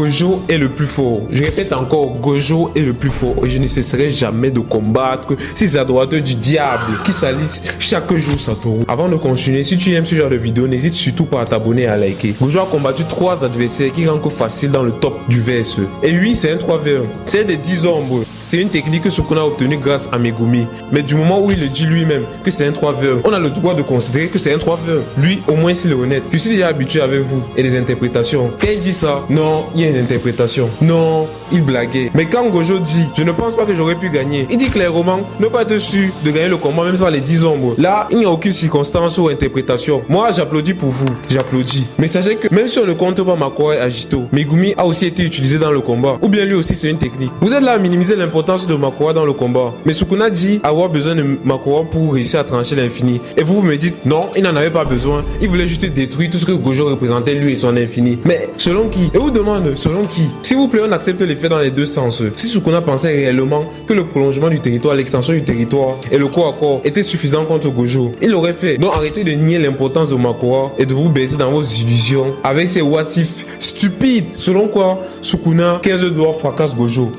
Gojo est le plus fort. Je répète encore, Gojo est le plus fort. Et je ne cesserai jamais de combattre ces adorateurs du diable qui salissent chaque jour Satoru. Avant de continuer, si tu aimes ce genre de vidéo, n'hésite surtout pas à t'abonner et à liker. Gojo a combattu 3 adversaires qui rankent facile dans le top du VSE. Et oui, c'est un 3v1. C'est des 10 ombres. C'est une technique que Sukuna a obtenue grâce à Megumi. Mais du moment où il le dit lui-même que c'est un 3v1, on a le droit de considérer que c'est un 3v1. Lui, au moins, s'il est honnête. Je suis déjà habitué avec vous et les interprétations. Quand il dit ça, non, il y a une interprétation. Non, il blaguait. Mais quand Gojo dit, je ne pense pas que j'aurais pu gagner, il dit clairement, ne pas être sûr de gagner le combat même sans les 10 ombres. Là, il n'y a aucune circonstance ou interprétation. Moi, j'applaudis pour vous. J'applaudis. Mais sachez que même si on ne compte pas Makora et Agito, Megumi a aussi été utilisé dans le combat. Ou bien lui aussi, c'est une technique. Vous êtes là à minimiser l'importance de Makora dans le combat. Mais Sukuna dit avoir besoin de Makora pour réussir à trancher l'infini. Et vous me dites, non, il n'en avait pas besoin. Il voulait juste détruire tout ce que Gojo représentait lui et son infini. Mais selon qui? Et vous demande, selon qui? S'il vous plaît, on accepte les faits dans les deux sens. Si Sukuna pensait réellement que le prolongement du territoire, l'extension du territoire et le corps à corps étaient suffisants contre Gojo, il l'aurait fait. Donc arrêtez de nier l'importance de Makora et de vous baisser dans vos illusions avec ces what if stupides. Selon quoi, Sukuna, 15 doigts fracasse Gojo.